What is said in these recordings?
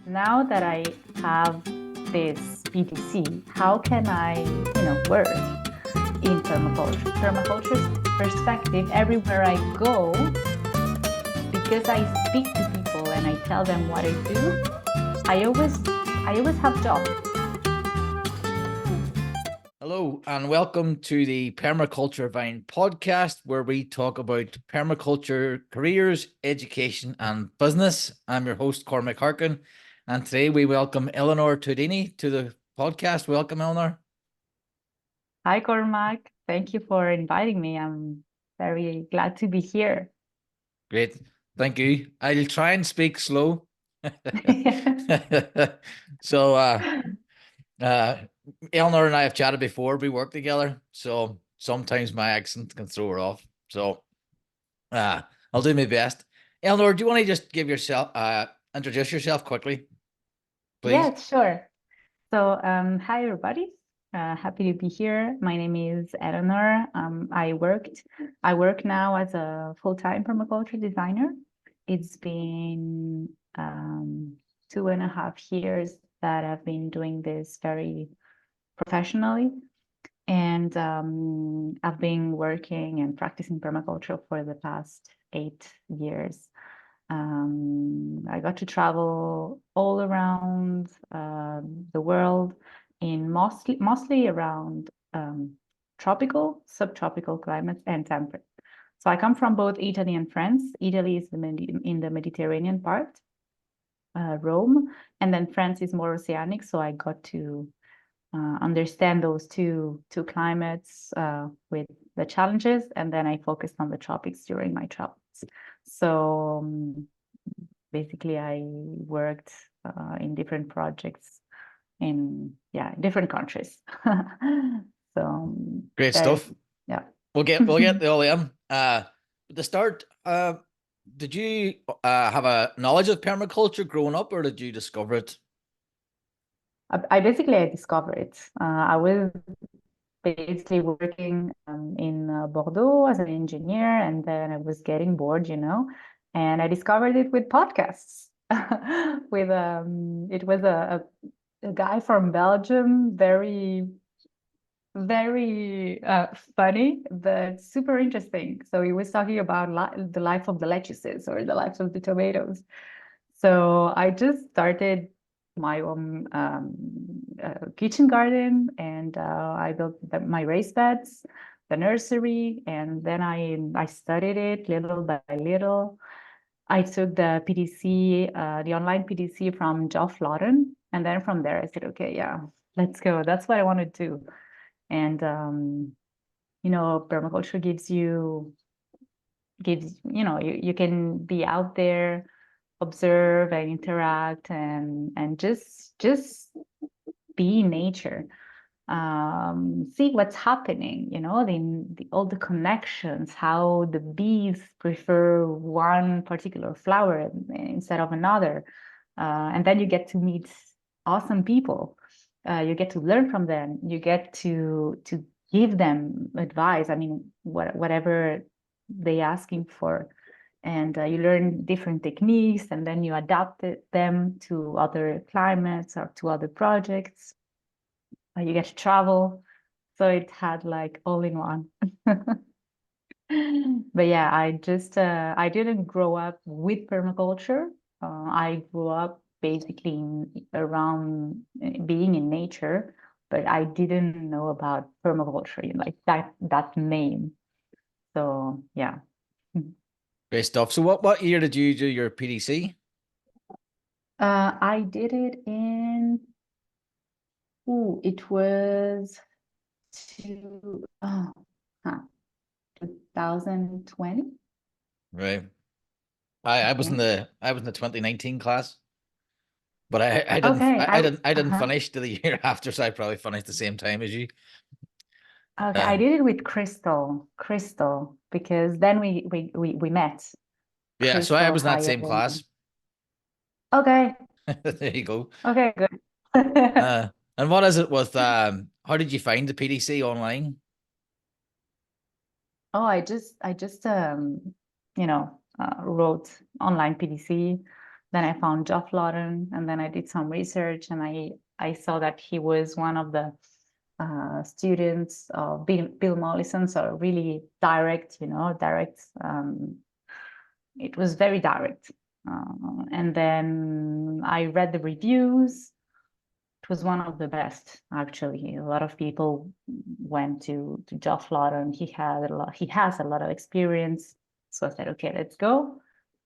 now that I have this PTC, how can I, work in permaculture? Permaculture's perspective, everywhere I go, because I speak to people and I tell them what I do, I always have jobs. Hello and welcome to the Permaculture Vine podcast, where we talk about permaculture careers, education, and business. I'm your host, Cormac Harkin, and today we welcome Eleonore Todini to the podcast. Welcome, Eleonore. Hi, Cormac. Thank you for inviting me. I'm very glad to be here. Great, thank you. I'll try and speak slow. So, Eleonore and I have chatted before. We work together, so sometimes my accent can throw her off. So, I'll do my best. Eleonore, do you want to just give yourself, introduce yourself quickly, please? Yes, sure. So, hi everybody. Happy to be here. My name is Eleonore. I work now as a full-time permaculture designer. It's been 2.5 years that I've been doing this very professionally. And I've been working and practicing permaculture for the past 8 years. I got to travel all around the world in mostly around tropical, subtropical climates and temperate. So I come from both Italy and France. Italy is in the Mediterranean part, Rome, and then France is more oceanic. So I got to understand those two climates with the challenges, and then I focused on the tropics during my travels. So basically, I worked in different projects in different countries. So Great stuff. Yeah, we'll get the all in. To start, did you have a knowledge of permaculture growing up, or did you discover it? I discovered it. I was basically working in Bordeaux as an engineer, and then I was getting bored, and I discovered it with podcasts. With it was a guy from Belgium, very very funny, but super interesting. So he was talking about the life of the lettuces or the life of the tomatoes. So I just started my own kitchen garden, and I built my raised beds, the nursery, and then I studied it little by little. I took the PDC, the online PDC from Geoff Lawton, and then from there I said, okay, yeah, let's go. That's what I want to do. And permaculture gives you can be out there, observe and interact, and just be in nature, see what's happening, all the connections, how the bees prefer one particular flower instead of another, and then you get to meet awesome people. You get to learn from them. You get to give them advice. I mean, whatever they asking for, and you learn different techniques, and then you adapt them to other climates or to other projects. You get to travel, so it had like all in one. But yeah, I didn't grow up with permaculture. I grew up basically around being in nature, but I didn't know about permaculture, like that name. So yeah. Great stuff. So what year did you do your PDC? I did it in, it was 2020. Right. I was in the 2019 class, but I didn't Okay, I didn't finish till the year after, so I probably finished the same time as you. okay, I did it with Crystal, because then we met. Yeah, so I Crystal was in that hired same me. class. Okay, There you go. okay, good. And what is it with how did you find the PDC online? Oh, I just wrote online PDC. Then I found Geoff Lawton, and then I did some research, and I saw that he was one of the students of Bill Mollison, so really direct, direct. It was very direct. And then I read the reviews. It was one of the best, actually. A lot of people went to Geoff Lawton. He has a lot of experience. So I said, okay, let's go.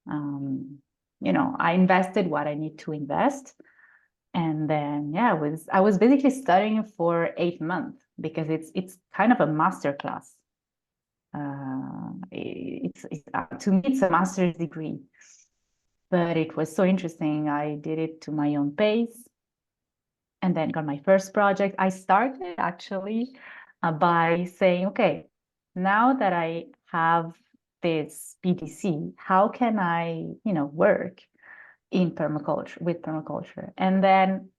I invested what I need to invest. And then, yeah, I was basically studying for 8 months because it's kind of a master class. To me, it's a master's degree, but it was so interesting. I did it to my own pace, and then got my first project. I started actually by saying, okay, now that I have this PDC, how can I, work in permaculture with permaculture? And then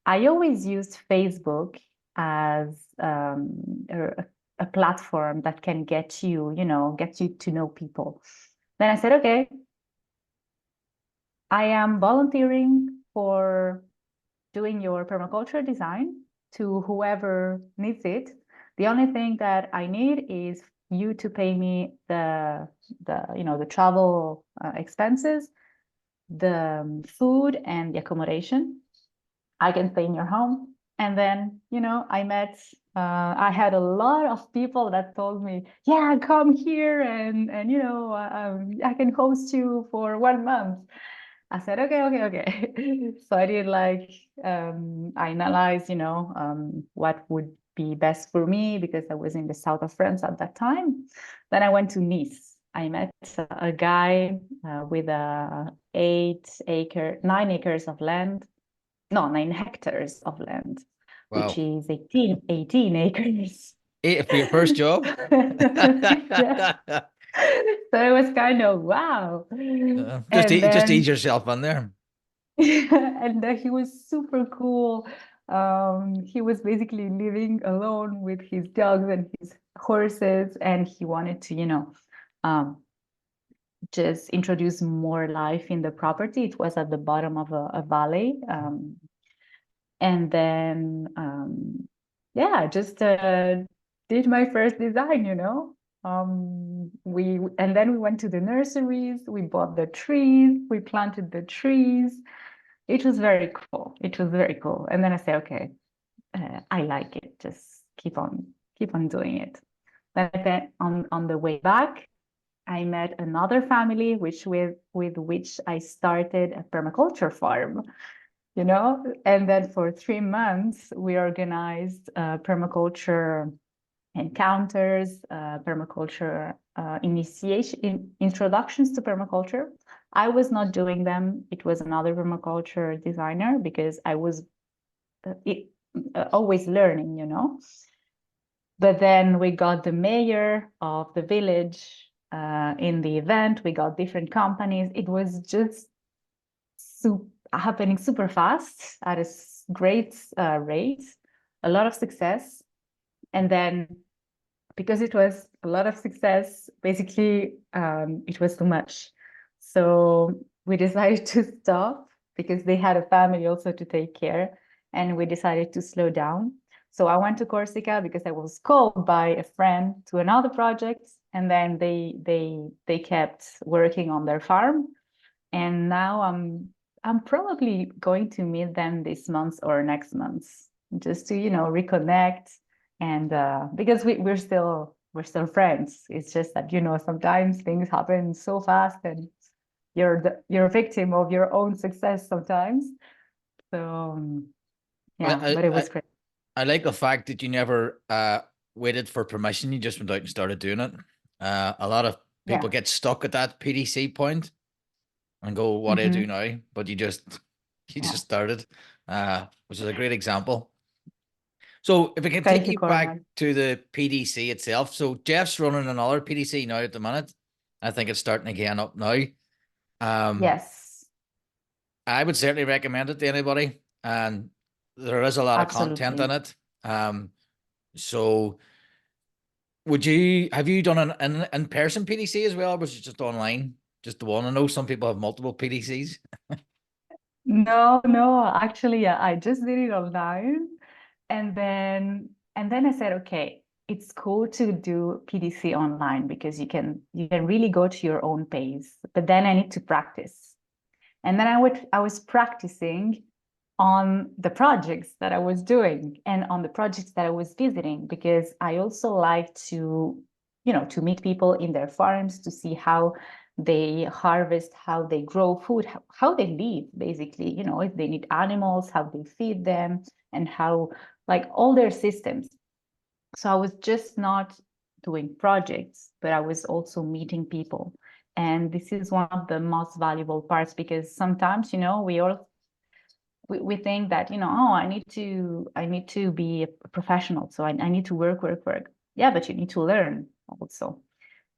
I always used Facebook as a platform that can get you to know people. Then I said, okay, I am volunteering for doing your permaculture design to whoever needs it. The only thing that I need is you to pay me the travel expenses, the food and the accommodation. I can stay in your home. And then, I had a lot of people that told me, yeah, come here and I can host you for 1 month. I said, okay. So I did I analyzed, what would be best for me because I was in the south of France at that time. Then I went to Nice. I met a guy with 9 acres of land. No, 9 hectares of land, which Wow. is 18 acres. For your first job? Yeah. So it was kind of wow. Just ease yourself in there. And he was super cool. He was basically living alone with his dogs and his horses, and he wanted to, just introduce more life in the property. It was at the bottom of a valley. And then, yeah, just did my first design, and then we went to the nurseries, we bought the trees, we planted the trees. It was very cool. And then I said, okay, I like it. Just keep on doing it. Then on the way back, I met another family with which I started a permaculture farm. And then for 3 months, we organized permaculture encounters, permaculture introductions to permaculture. I was not doing them. It was another permaculture designer because I was always learning, But then we got the mayor of the village in the event. We got different companies. It was just happening super fast at a great rate, a lot of success. And then because it was a lot of success, basically it was too much. So we decided to stop because they had a family also to take care, and we decided to slow down. So I went to Corsica because I was called by a friend to another project, and then they kept working on their farm. And now I'm probably going to meet them this month or next month just to reconnect, and because we're still friends. It's just that sometimes things happen so fast and you're a victim of your own success sometimes. So yeah, Well, but it was great. I like the fact that you never waited for permission. You just went out and started doing it. A lot of people Yeah. get stuck at that PDC point and go, what do I do now? But you just started, which is a great example. So if we can take you back to the PDC itself. So Jeff's running another PDC now at the minute. I think it's starting again up now. Yes. I would certainly recommend it to anybody. And there is a lot of content in it. So have you done an in-person PDC as well, or was it just online? just the one? I know some people have multiple PDCs. No, actually, I just did it online. And then I said, okay, it's cool to do PDC online because you can really go to your own pace. But then I need to practice. And then I was practicing on the projects that I was doing and on the projects that I was visiting, because I also like to meet people in their farms, to see how they harvest, how they grow food, how they live, basically, if they need animals, how they feed them, and how, like, all their systems. So I was just not doing projects, but I was also meeting people. And this is one of the most valuable parts, because sometimes, we think that, oh, I need to be a professional, so I need to work. Yeah, but you need to learn also.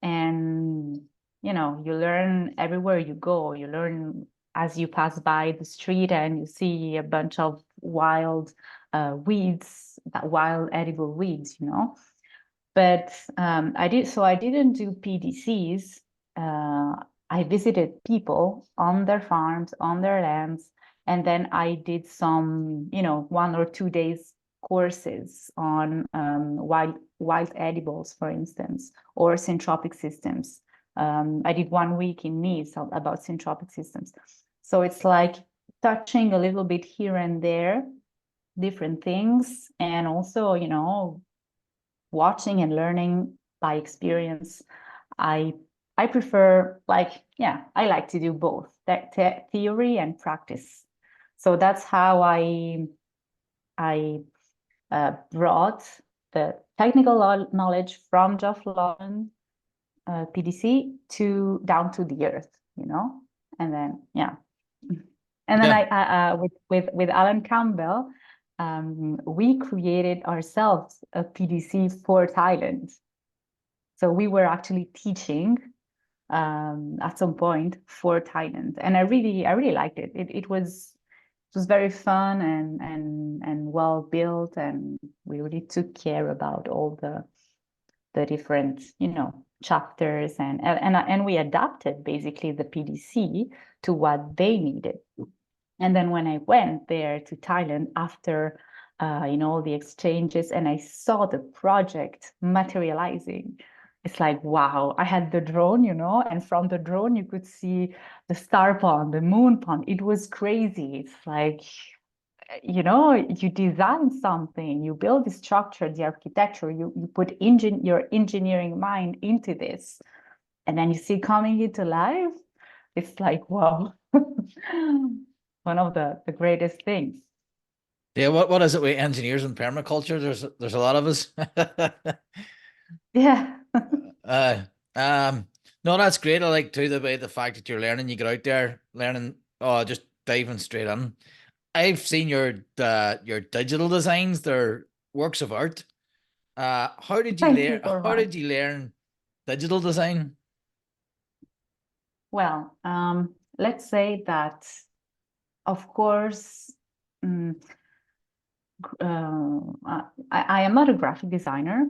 And you learn everywhere you go. You learn as you pass by the street and you see a bunch of wild weeds, that wild edible weeds. But I didn't do PDCs. I visited people on their farms, on their lands, and then I did some, 1 or 2 days courses on wild edibles, for instance, or syntropic systems. I did 1 week in Nice about syntropic systems. So it's like touching a little bit here and there, different things, and also, watching and learning by experience. I prefer, I like to do both theory and practice. So that's how I brought the technical knowledge from Geoff Lawton PDC to down to the earth, and then and then Yeah. I with Alan Campbell, we created ourselves a PDC for Thailand. So we were actually teaching at some point for Thailand, and I really liked it. It was very fun and well built, and we really took care about all the different chapters, and we adapted basically the PDC to what they needed. And then when I went there to Thailand after the exchanges, and I saw the project materializing, it's like, wow, I had the drone, and from the drone you could see the star pond, the moon pond. It was crazy. It's like, you design something, you build the structure, the architecture, you put your engineering mind into this, and then you see coming into life. It's like, wow. One of the greatest things. Yeah, what is it with engineers and permaculture? There's a lot of us. Yeah. uh, no, that's great. I like too the fact that you're learning. You get out there learning. Oh, just diving straight in. I've seen your digital designs. They're works of art. How did you Thank you learn? so How much. did you learn digital design? Well, let's say that, of course, um, I am not a graphic designer,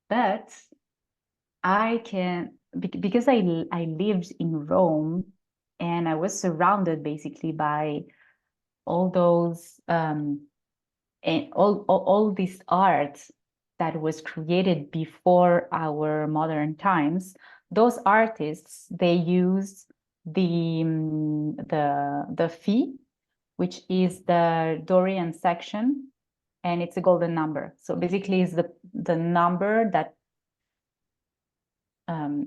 but I can, because I lived in Rome, and I was surrounded basically by all those and all this art that was created before our modern times. Those artists, they used the phi, which is the Dorian section, and it's a golden number. So basically, it's the number that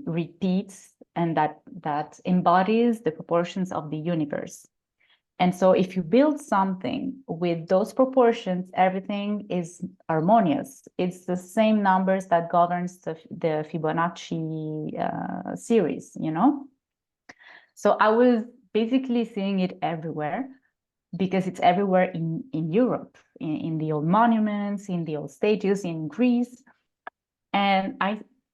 repeats and that embodies the proportions of the universe. And so if you build something with those proportions, everything is harmonious. It's the same numbers that governs the Fibonacci series, So I was basically seeing it everywhere, because it's everywhere in Europe, in the old monuments, in the old statues, in Greece. And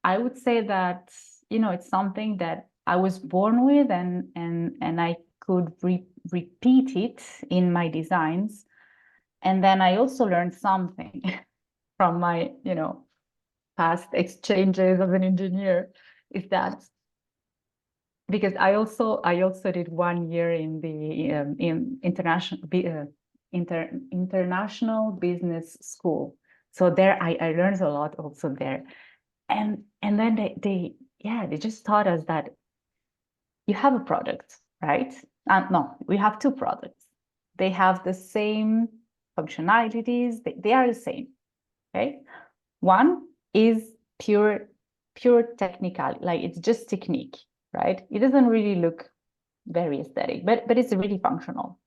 I would say that, it's something that I was born with, and I could repeat it in my designs. And then I also learned something from my, past exchanges as an engineer, is that because I also did 1 year in the in international business school. So there I learned a lot also there. And then they just taught us that you have a product, right? No, we have two products. They have the same functionalities. They are the same. Okay. One is pure technical, like it's just technique, right? It doesn't really look very aesthetic, but it's really functional.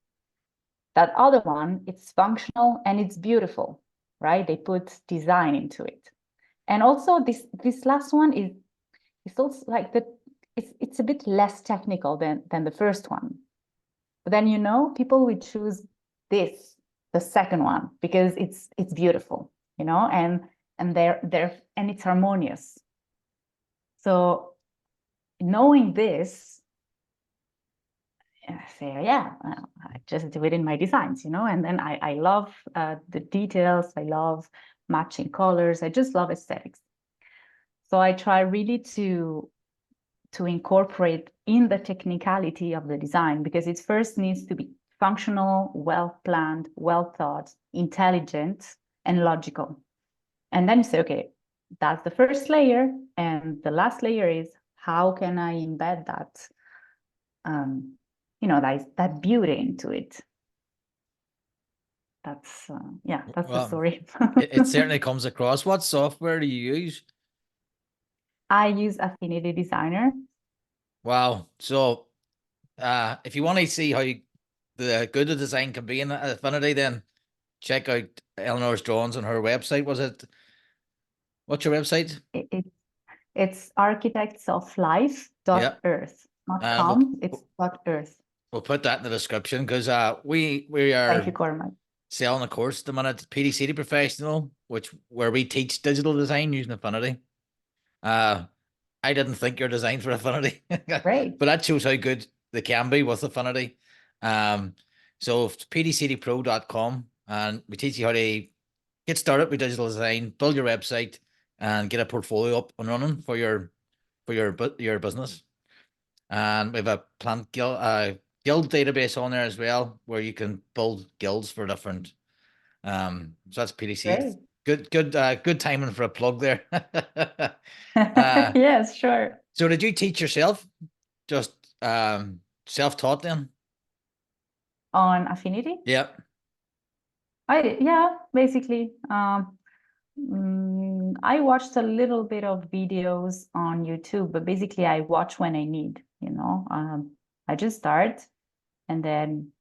That other one, it's functional and it's beautiful, right? They put design into it. And also this last one is it's also like that it's a bit less technical than the first one. But then people will choose this, the second one, because it's beautiful, and it's harmonious. So knowing this, I say, yeah, I just do it in my designs, and then I love the details. I love matching colors. I just love aesthetics. So I try really to incorporate in the technicality of the design, because it first needs to be functional, well planned, well thought, intelligent, and logical. And then you say, okay, that's the first layer. And the last layer is, how can I embed that, that beauty into it? That's the story. It certainly comes across. What software do you use? I use Affinity Designer. Wow. So if you want to see how the good a design can be in Affinity, then check out Eleanor's drawings on her website. What's your website? It's architectsoflife.earth, not com, it's .earth. We'll put that in the description, because we Thank you, are Cormac. selling a course at the minute, PDCD Professional, where we teach digital design using Affinity. I didn't think you're designed for Affinity, Great. but that shows how good they can be with Affinity. So it's pdcdpro.com, and we teach you how to get started with digital design, build your website, and get a portfolio up and running for your business. And we have a plant guild database on there as well, where you can build guilds for different. So that's PDC. Great. Good timing for a plug there. Yes, sure. So did you teach yourself? Just self-taught then? On Affinity? Yeah. Basically. I watched a little bit of videos on YouTube, but basically I watch when I need, I just start, and then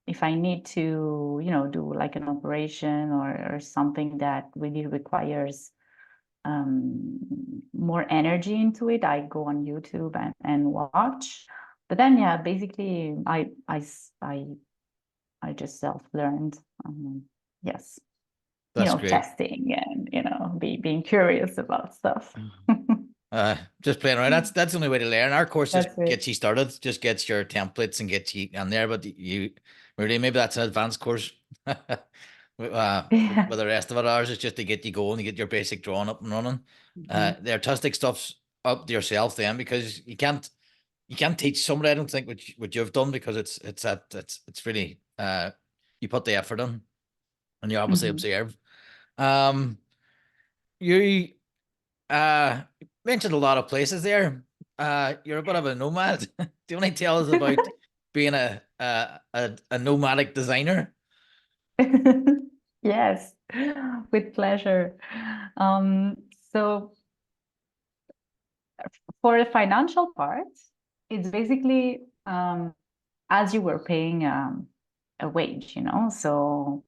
if I need to, do like an operation or something that really requires more energy into it, I go on YouTube and watch. But then, basically I just self-learned. Yes. That's great. Testing and, being curious about stuff. Just playing around. That's the only way to learn. Our course just gets you started, just gets your templates and gets you on there. But maybe that's an advanced course. With the rest of it, ours is just to get you going, to get your basic drawing up and running. The artistic stuff's up to yourself then, because you can't teach somebody, I don't think, what you've done, because it's really you put the effort in, and you obviously observe. You mentioned a lot of places there. You're a bit of a nomad. Do you want to tell us about being a nomadic designer? Yes, with pleasure. So for the financial part, it's basically as you were paying a wage, so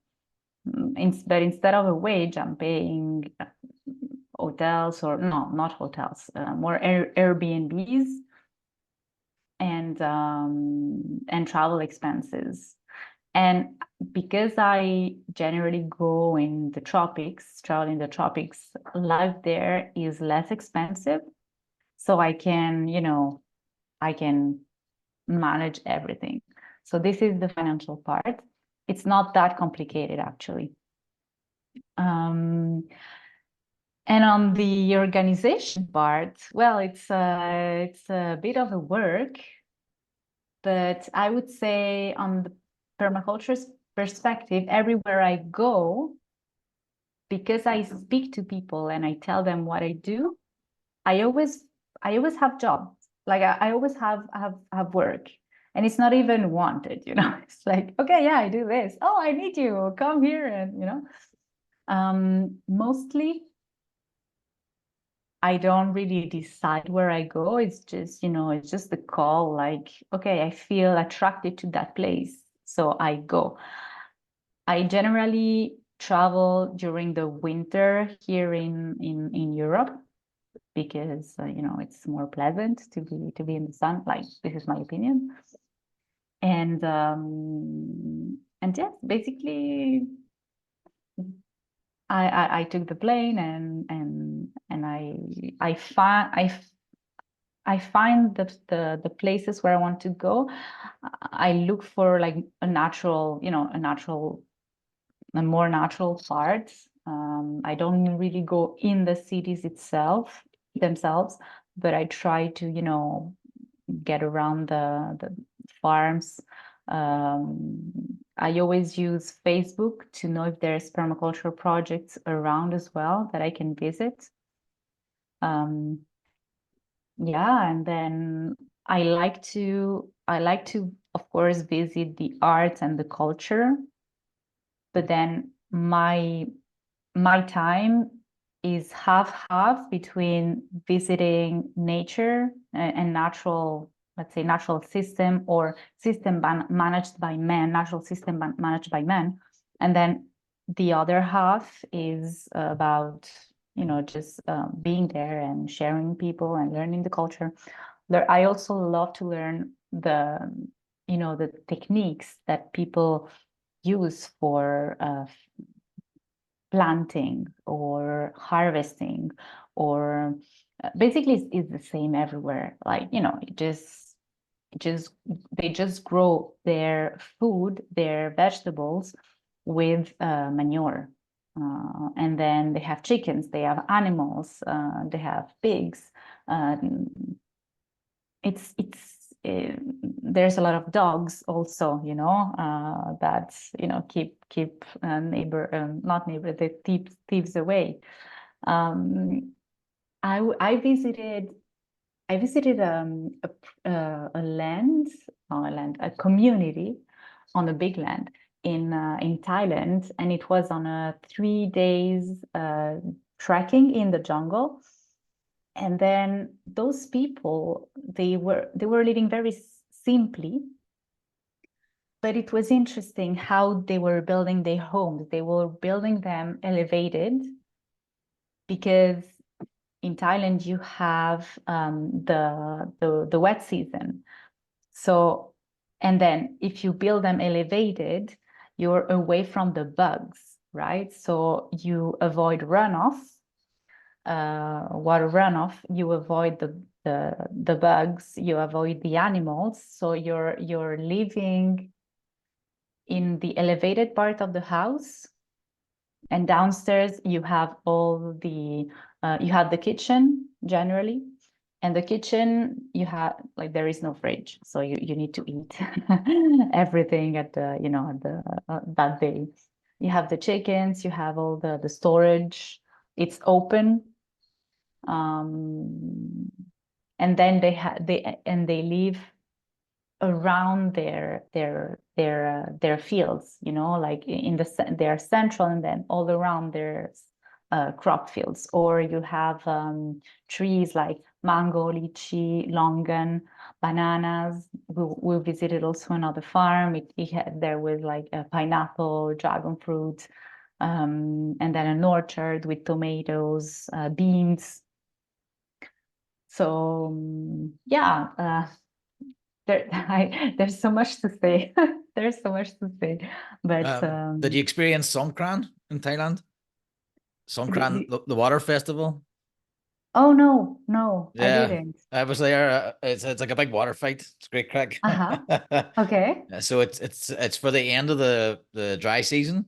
but instead of a wage, I'm paying hotels, or no, not hotels, more Airbnbs and travel expenses. And because I generally go in the tropics, travel in the tropics, life there is less expensive. So I can manage everything. So this is the financial part. It's not that complicated, actually. And on the organization part, well, it's a bit of a work, but I would say on the permaculture's perspective, everywhere I go, because I speak to people and I tell them what I do, I always have jobs. Like I always have work. And it's not even wanted, you know. It's like, okay, yeah, I do this. Oh, I need you. Come here and, you know. Mostly I don't really decide where I go. It's just, you know, it's just the call, like, okay, I feel attracted to that place, so I go. I generally travel during the winter here in Europe because you know, it's more pleasant to be in the sun. Like, this is my opinion. And yes, basically I took the plane and I find the places where I want to go. I look for like a natural, you know, a more natural parts. I don't really go in the cities themselves, but I try to, you know, get around the farms. I always use Facebook to know if there's permaculture projects around as well that I can visit. Um, yeah, and then I like to, of course, visit the arts and the culture, but then my time is half between visiting nature and natural, let's say, natural system or system managed by man, natural system managed by man. And then the other half is about, you know, just being there and sharing people and learning the culture. I also love to learn you know, the techniques that people use for planting or harvesting, or basically it's the same everywhere. Like, you know, just they just grow their food, their vegetables with manure. And then they have chickens, they have animals, they have pigs. Um, it's there's a lot of dogs also, you know, that, you know, keep neighbor, not neighbor, the thieves away. um I visited a land, not a land, a community on a big land in Thailand, and it was on a 3 days trekking in the jungle. And then those people, they were living very simply, but it was interesting how they were building their homes. They were building them elevated because in Thailand you have the wet season. So, and then if you build them elevated, you're away from the bugs, right? So you avoid runoff, water runoff, you avoid the bugs, you avoid the animals. So you're living in the elevated part of the house, and downstairs you have all the you have the kitchen generally, and the kitchen you have, like, there is no fridge, so you need to eat everything at the, you know, at the that day. You have the chickens, you have all the storage, it's open. um and then they live around their fields, you know, like they're central, and then all around there's crop fields. Or you have trees like mango, lychee, longan, bananas. We visited also another farm. There was like a pineapple, dragon fruit, and then an orchard with tomatoes, beans. So yeah, there's so much to say. There's so much to say, but Did you experience Songkran in Thailand? Songkran, the water festival? oh no, I Yeah, didn't. I was there. It's like a big water fight. It's a great crack. Uh-huh. Okay. So it's for the end of the dry season.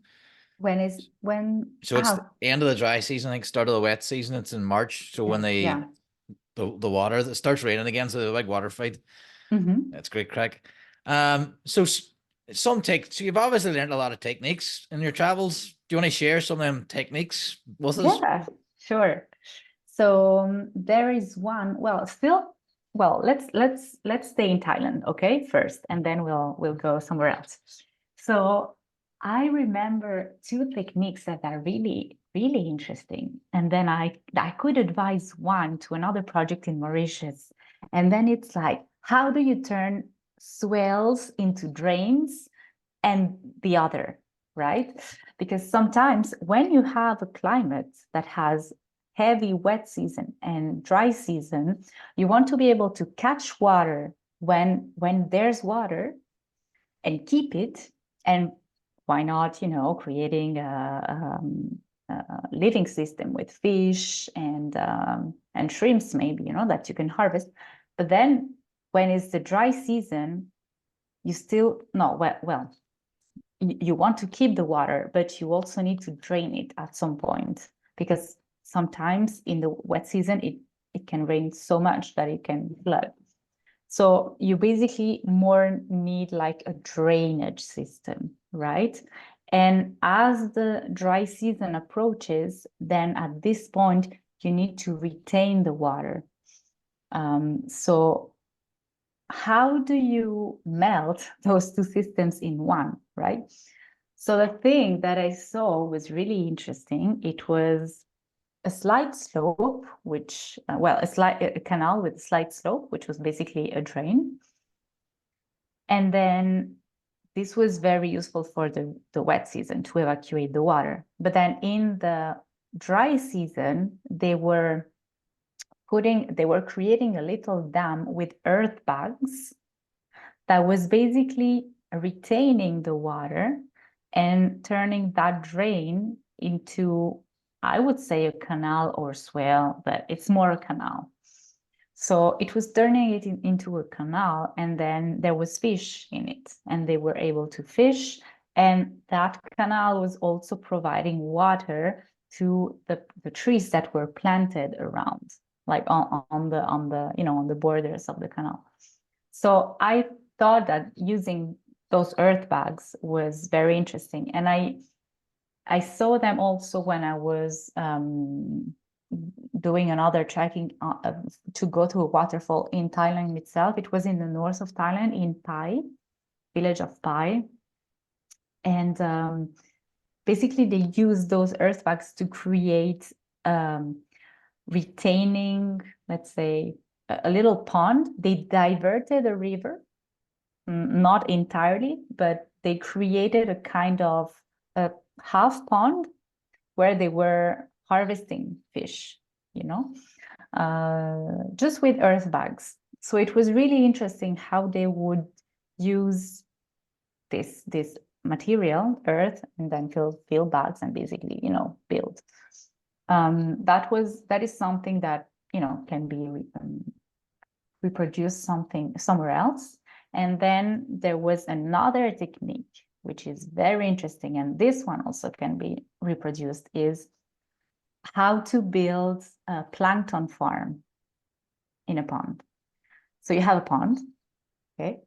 So it's the end of the dry season, I think, start of the wet season. It's in March. So when the water that starts raining again, so the big water fight. That's great crack. So you've obviously learned a lot of techniques in your travels. Do you want to share some of them techniques with us? Yeah, sure. So there is one. Well, let's stay in Thailand, okay, first, and then we'll go somewhere else. So I remember two techniques that are really, really interesting. And then I could advise one to another project in Mauritius. And then it's like, how do you turn swells into drains and the other, right? Because sometimes when you have a climate that has heavy wet season and dry season, you want to be able to catch water when there's water and keep it. And why not, creating a living system with fish and shrimps, maybe, that you can harvest. But then when it's the dry season, you still, no, well, you want to keep the water, but you also need to drain it at some point, because sometimes in the wet season, it can rain so much that it can flood. So you basically more need like a drainage system, right? And as the dry season approaches, then at this point, you need to retain the water. So how do you melt those two systems in one, right? So the thing that I saw was really interesting. It was a slight slope, which, a canal with a slight slope, which was basically a drain. And then this was very useful for the wet season to evacuate the water. But then in the dry season, they were creating a little dam with earth bags that was basically retaining the water and turning that drain into, I would say, a canal or swale, but it's more a canal. So it was turning it into a canal, and then there was fish in it, and they were able to fish. And that canal was also providing water to the trees that were planted around, like on the borders of the canal. So I thought that using those earth bags was very interesting, and I saw them also when I was doing another trekking to go to a waterfall in Thailand itself. It was in the north of Thailand, in Pai, village of Pai. And basically they use those earth bags to create retaining, let's say, a little pond. They diverted a river, not entirely, but they created a kind of a half pond where they were harvesting fish, just with earth bags. So it was really interesting how they would use this material, earth, and then fill bags and basically, build. That is something that, can be reproduced somewhere else. And then there was another technique, which is very interesting, and this one also can be reproduced, is how to build a plankton farm in a pond. So you have a pond, okay?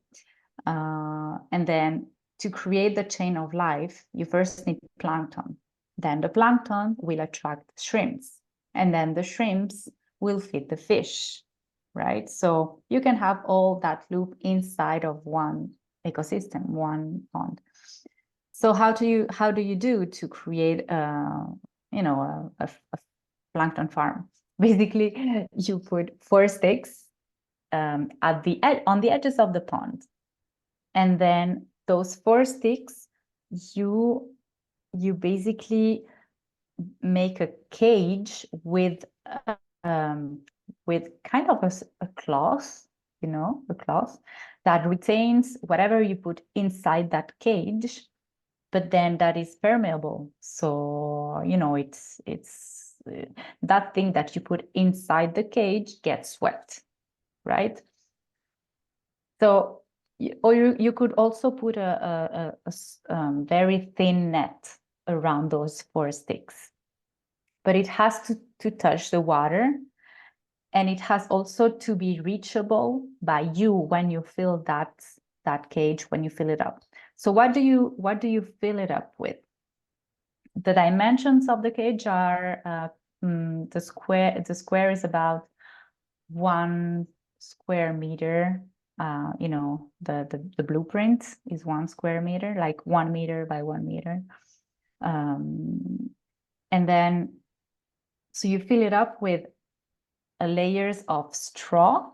And then to create the chain of life, you first need plankton. Then the plankton will attract shrimps, and then the shrimps will feed the fish, right? So you can have all that loop inside of one ecosystem, one pond. So how do you do to create a plankton farm? Basically, you put 4 sticks on the edges of the pond, and then those 4 sticks, you basically make a cage with kind of a cloth, a cloth that retains whatever you put inside that cage, but then that is permeable. So, it's that thing that you put inside the cage gets wet, right? So, or you could also put a very thin net around those 4 sticks. But it has to touch the water, and it has also to be reachable by you when you fill that cage, when you fill it up. So what do you fill it up with? The dimensions of the cage are the square is about 1 square meter. The blueprint is 1 square meter, like 1 meter by 1 meter. And then, so you fill it up with layers of straw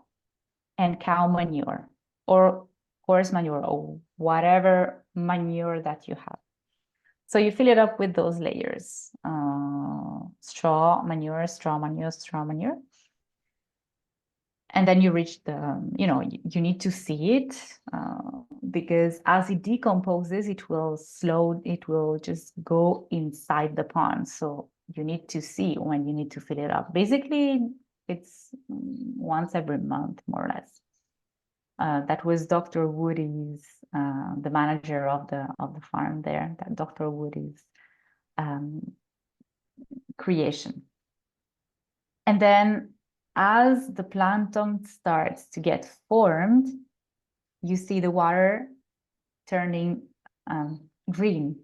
and cow manure, or horse manure, or whatever manure that you have. So you fill it up with those layers, straw manure, straw manure, straw manure. And then you reach you need to see it because as it decomposes, it will just go inside the pond. So you need to see when you need to fill it up. Basically, it's once every month, more or less. That was Dr. Woody's, the manager of the farm there, that Dr. Woody's creation. And then as the plankton starts to get formed, you see the water turning green.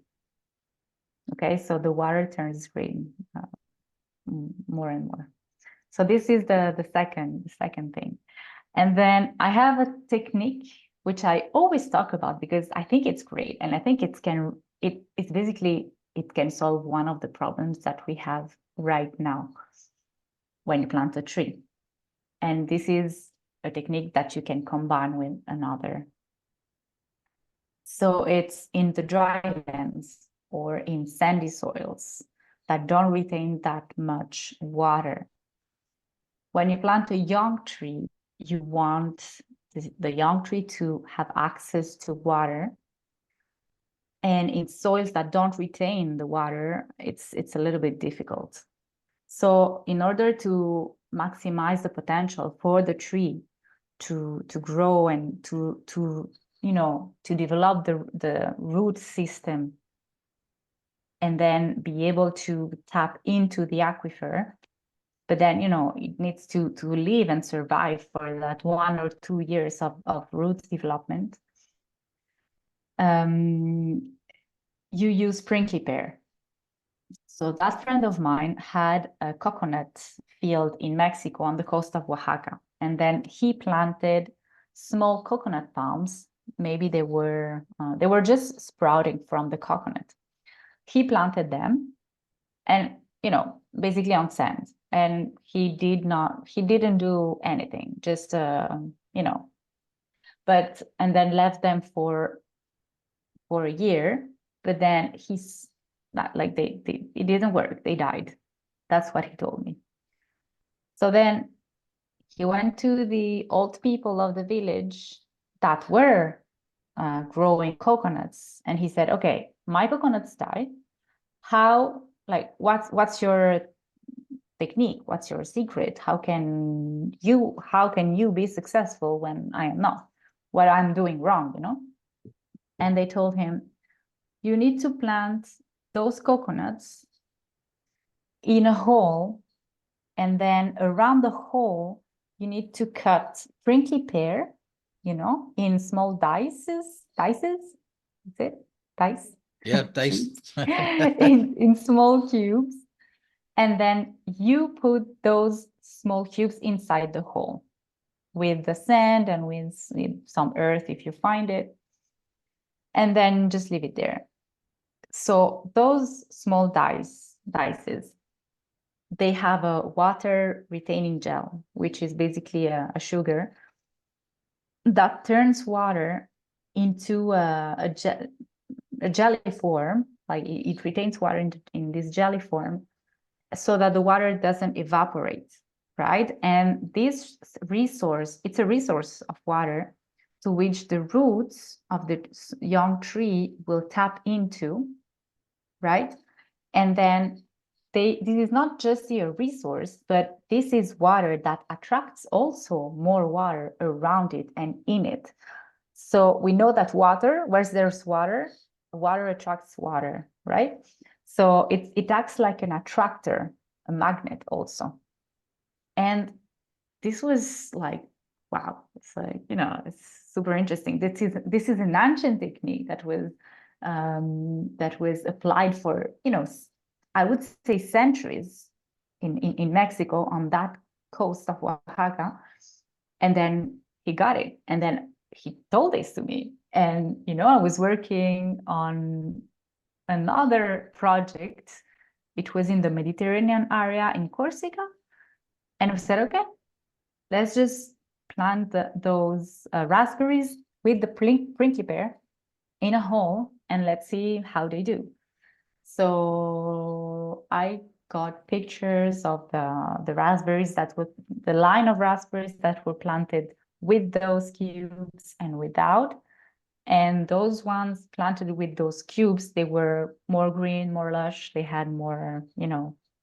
Okay, so the water turns green more and more. So this is the second thing. And then I have a technique which I always talk about because I think it's great, and I think it can solve one of the problems that we have right now when you plant a tree. And this is a technique that you can combine with another. So it's in the dry lands or in sandy soils that don't retain that much water. When you plant a young tree, you want the young tree to have access to water. And in soils that don't retain the water, it's a little bit difficult. So in order to maximize the potential for the tree to grow and to develop the root system and then be able to tap into the aquifer, but then it needs to live and survive for that 1 or 2 years of root development. You use prickly pear. So that friend of mine had a coconut field in Mexico on the coast of Oaxaca. And then he planted small coconut palms. Maybe they were just sprouting from the coconut. He planted them and, basically on sand. And he didn't do anything, just, and then left them for a year. But then he's not like it didn't work. They died. That's what he told me. So then he went to the old people of the village that were growing coconuts, and he said, "Okay, my coconuts died. What's your technique? What's your secret? How can you be successful when I am not? What I'm doing wrong, And they told him, "You need to plant those coconuts in a hole, and then around the hole, you need to cut prickly pear, in small dices. Is it dice? Yeah, dice. in small cubes. And then you put those small cubes inside the hole with the sand and with some earth if you find it. And then just leave it there." So those small dices, they have a water retaining gel, which is basically a sugar that turns water into a jelly form. Like it retains water in this jelly form so that the water doesn't evaporate, right? And this resource, it's a resource of water to which the roots of the young tree will tap into, right? And then this is not just a resource, but this is water that attracts also more water around it and in it. So we know that where there's water, water attracts water, right? So it acts like an attractor, a magnet also. And this was like, wow, it's like, it's super interesting. This is an ancient technique that was applied for, I would say centuries in Mexico on that coast of Oaxaca. And then he got it. And then he told this to me. And, I was working on another project. It was in the Mediterranean area in Corsica. And we said, okay, let's just plant those raspberries with the prickly pear in a hole and let's see how they do. So I got pictures of the raspberries that were the line of raspberries that were planted with those cubes and without. And those ones planted with those cubes, they were more green, more lush. They had more,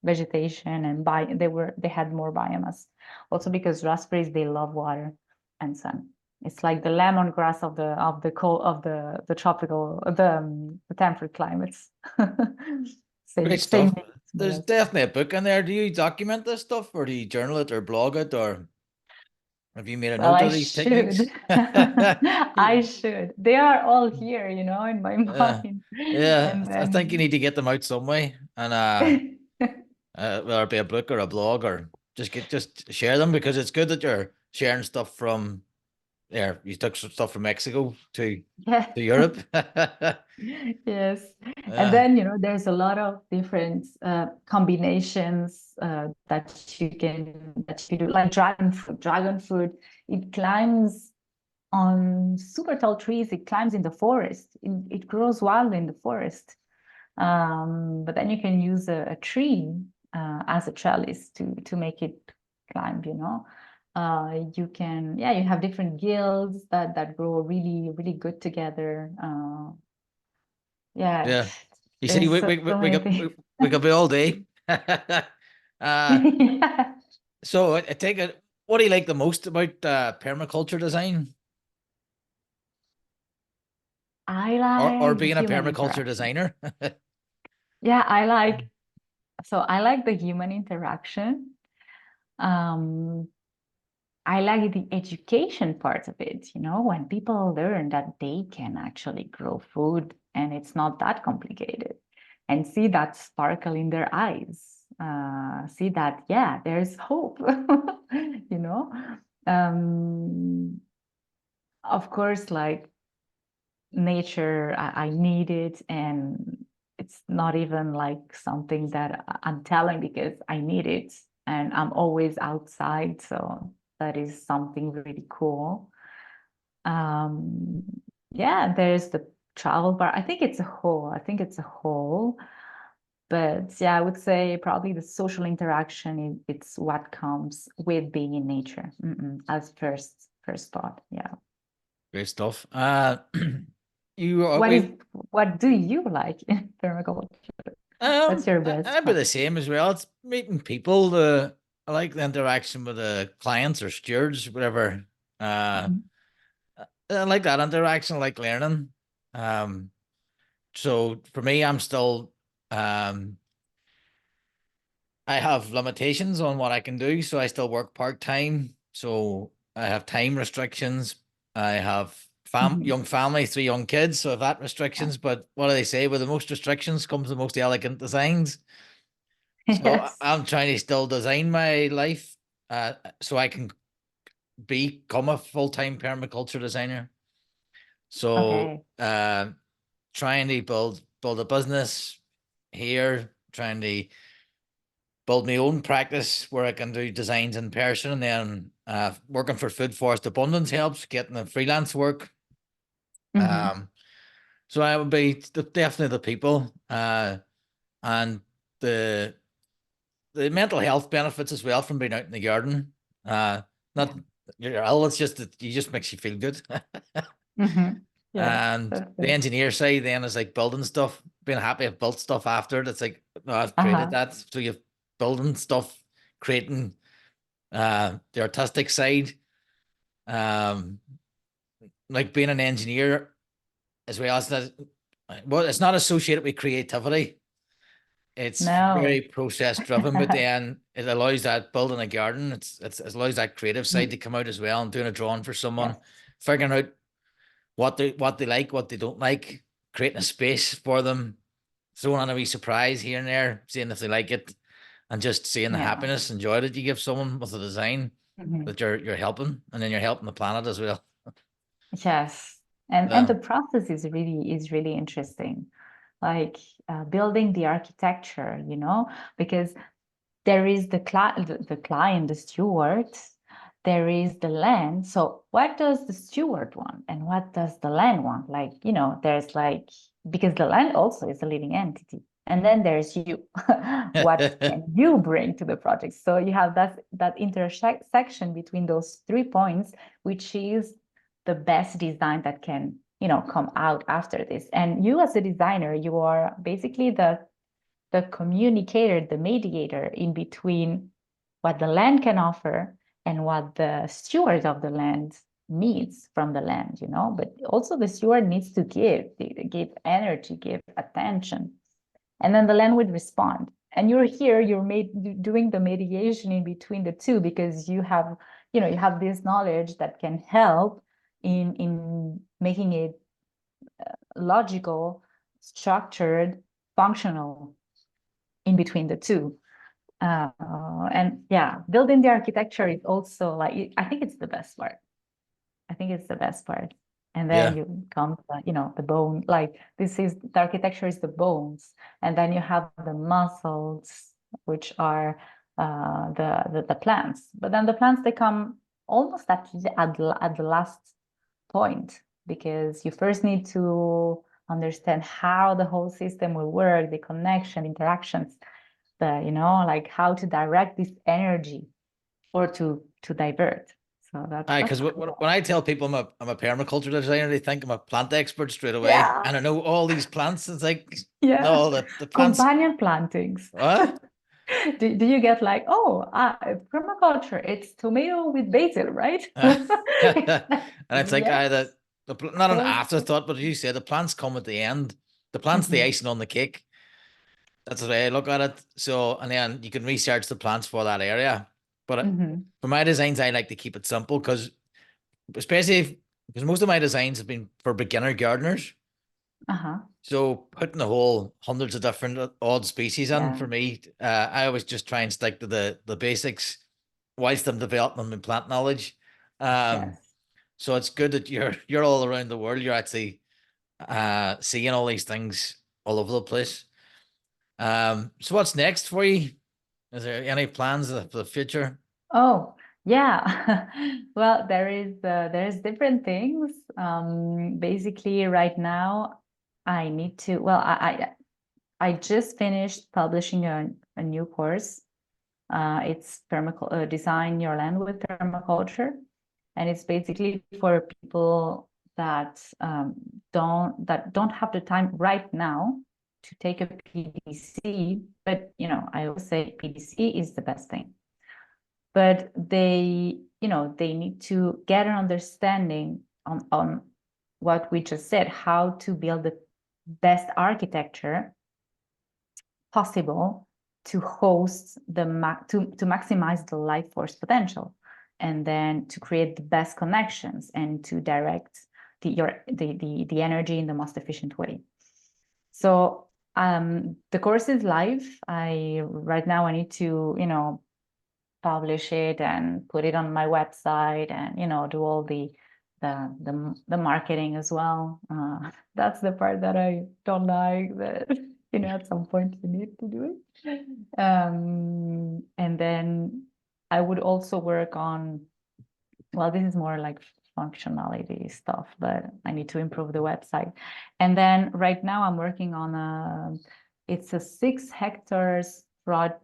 vegetation and they had more biomass. Also because raspberries, they love water and sun. It's like the lemongrass of the tropical the temperate climates. Great Same stuff. thing. There's definitely a book in there. Do you document this stuff, or do you journal it or blog it, or have you made a Well, note I of these techniques? should. I should. They are all here, in my Yeah, mind. yeah. And I think you then need to get them out some way, and whether it be a book or a blog, or just share them, because it's good that you're sharing stuff from there. You took some stuff from Mexico to yeah. Europe. Yes. And Yeah, then, there's a lot of different combinations that you do, like dragon fruit. Dragon fruit, it climbs on super tall trees. It climbs in the forest. It grows wild in the forest. But then you can use a tree as a trellis to make it climb, you can, yeah, you have different guilds that grow really, really good together. Yeah, yeah. You see, there's we so, we we, so we many could things. we could be all day. uh, Yeah. so I take it. What do you like the most about permaculture design, I or like the being a human permaculture interaction. designer? Yeah, I like the human interaction. Um, I like the education part of it, when people learn that they can actually grow food and it's not that complicated, and see that sparkle in their eyes, see that, yeah, there's hope, you know. Um, of course, like nature, I need it, and it's not even like something that I'm telling because I need it, and I'm always outside, so that is something really cool. Um, yeah, there's the travel part. I think it's a whole. But yeah, I would say probably the social interaction it's what comes with being in nature, as first thought. Yeah. Great stuff. You are What do you like in permaculture? What's your best I'd be part? the same as well. It's meeting people. I like the interaction with the clients or stewards, whatever. Mhm. I like that interaction. I like learning. Um, so for me, I'm still I have limitations on what I can do, so I still work part-time. So I have time restrictions. I have Mhm. young family, 3 young kids, so I have that Yeah. restrictions. But what do they say? With the most restrictions comes the most elegant designs. So Yes. I'm trying to still design my life so I can become a full-time permaculture designer. So Okay. trying to build a business here, trying to build my own practice where I can do designs in person, and then working for Food Forest Abundance helps getting the freelance work. Hmm. Um, so I would be definitely the people and the mental health benefits as well from being out in the garden. Yeah. Not you're ill, it's just that you just makes you feel good. Hmm. Yes, And that's the it. engineer side then is like building stuff, being happy I've built stuff after it. It's like, no, I've created Uh-huh. that. So you're building stuff, creating the artistic side, um, like being an engineer as well as that. Well, it's not associated with creativity. It's very No. process driven, but then it allows that building a garden. It allows that creative side to Mm, come out as well, and doing a drawing for someone, yes. figuring out what they like, what they don't like, creating a space for them, throwing on a wee surprise here and there, seeing if they like it, and just seeing the Yeah. happiness and joy that you give someone with a design Mhm. that you're helping, and then you're helping the planet as well. Yes. And Yeah. the process is really interesting. Like building the architecture, because there is the client, the steward, there is the land. So what does the steward want and what does the land want? Like, there's like, because the land also is a living entity. And then there's you. What can you bring to the project? So you have that intersection between those 3 points, which is the best design that can, come out after this. And you as a designer, you are basically the communicator, the mediator in between what the land can offer and what the steward of the land needs from the land, but also the steward needs to give energy, give attention, and then the land would respond. And you're here, doing the mediation in between the two because you have this knowledge that can help in making it logical, structured, functional in between the two. And yeah, building the architecture is also like, I think it's the best part. I think it's the best part. And then Yeah. you come to, the bone, like the architecture is the bones. And then you have the muscles, which are the plants. But then the plants, they come almost at the last point, because you first need to understand how the whole system will work, the connection, interactions, like how to direct this energy or to divert. So Aye, that's because cool. when I tell people I'm a permaculture designer, they think I'm a plant expert straight away, Yeah, and I know all these plants. It's like, yeah. no, the plants. Companion plantings. What? Do you get like, oh, permaculture, it's tomato with basil, right? And it's like Yes, not an so afterthought, but as you say, the plants come at the end. The plants, the mhm, icing on the cake. That's the way I look at it. So, and then you can research the plants for that area. But mhm, for my designs, I like to keep it simple because, because most of my designs have been for beginner gardeners. uh-huh, So putting the whole hundreds of different odd species in yeah, for me, I always just try and stick to the basics whilst I'm developing my plant knowledge. Um, yes. so it's good that you're all around the world. You're actually seeing all these things all over the place. So what's next for you? Is there any plans for the future? Oh, yeah. Well, there's different things. Basically, right now, I need to. Well, I just finished publishing a new course. It's design your land with permaculture, and it's basically for people that don't have the time right now to take a PDC. But I always say PDC is the best thing, but they need to get an understanding on what we just said, how to build the best architecture possible to host to maximize the life force potential, and then to create the best connections and to direct the energy in the most efficient way. So the course is live. Right now I need to publish it and put it on my website, and do all the marketing as well. That's the part that I don't like, but at some point you need to do it. And then I would also work on, well, this is more like functionality stuff, but I need to improve the website. And then right now I'm working on it's a 6 hectares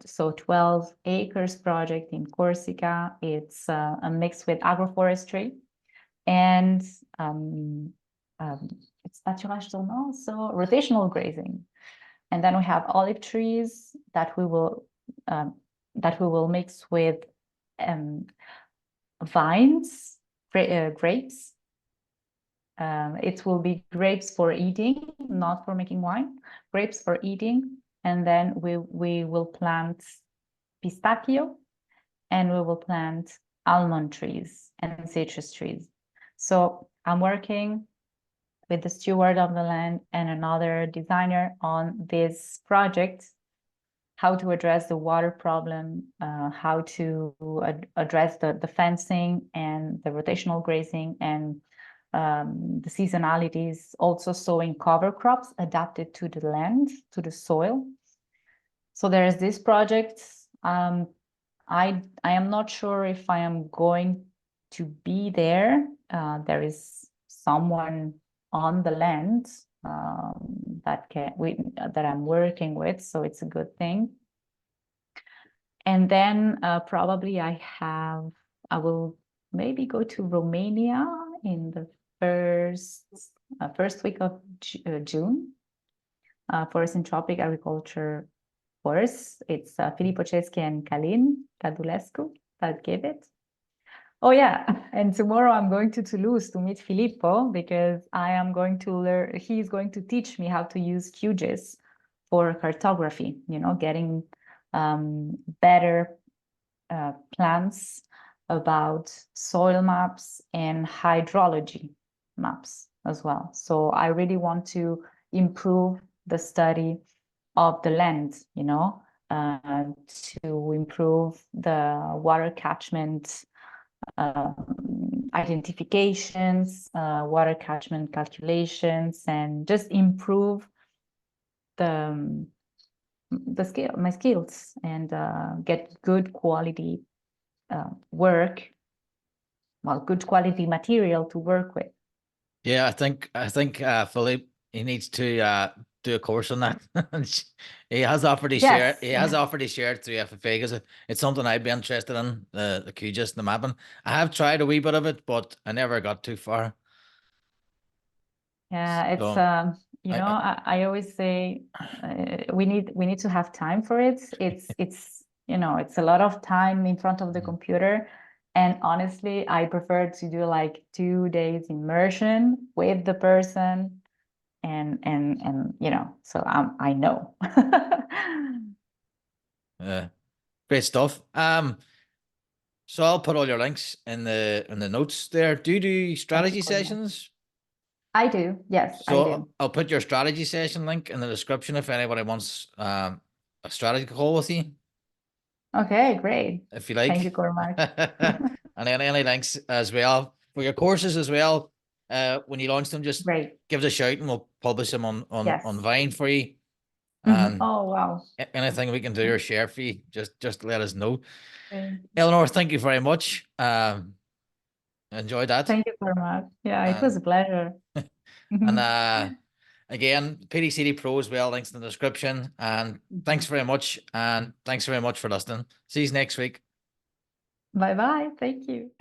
so 12 acres project in Corsica. It's a mix with agroforestry and um, um, it's pâturage tournant, so rotational grazing. And then we have olive trees um, that we will mix with um, vines, grapes. It will be grapes for eating, not for making wine. Grapes for eating, and then we will plant pistachio, and we will plant almond trees and citrus trees. So I'm working with the steward of the land and another designer on this project, how to address the water problem, how to address the fencing and the rotational grazing, and the seasonalities, also sowing cover crops adapted to the land, to the soil. So there is this project. I am not sure if I am going to be there. There is someone on the land that I'm working with, so it's a good thing. And then probably I will maybe go to Romania in the first week of June for a syntropic agriculture course. It's Filippo Ceschi and Călin Cadulescu that gave it. Oh yeah, and tomorrow I'm going to Toulouse to meet Filippo, because I am going to learn, he's going to teach me how to use QGIS for cartography, getting better plans about soil maps and hydrology maps as well. So I really want to improve the study of the land, to improve the water catchment identifications, water catchment calculations, and just improve my skills, and get good quality good quality material to work with. Yeah, I think Philippe, he needs to do a course on that. He has offered his share. He has offered his share through FFA, because it's something I'd be interested in, the QGIS and the mapping. I have tried a wee bit of it, but I never got too far. Yeah, it's I always say we need to have time for it. It's it's a lot of time in front of the computer, and honestly, I prefer to do like 2 days immersion with the person, and so I know. Great stuff. So I'll put all your links in the notes there. Do you do strategy sessions? I do, yes, I do. I'll put your strategy session link in the description if anybody wants a strategy call with you. Okay, great. If you like. Thank you, Cormac. And any links as well for your courses as well. When you launch them, just give us a shout and we'll publish them on Vine for you. And oh wow. Anything we can do or share for you, just let us know. Eleonore, thank you very much. Enjoyed that. Thank you very much. Yeah, it was a pleasure. And again, PDCD Pro as well, links in the description. And thanks very much. And thanks very much for listening. See you next week. Bye-bye. Thank you.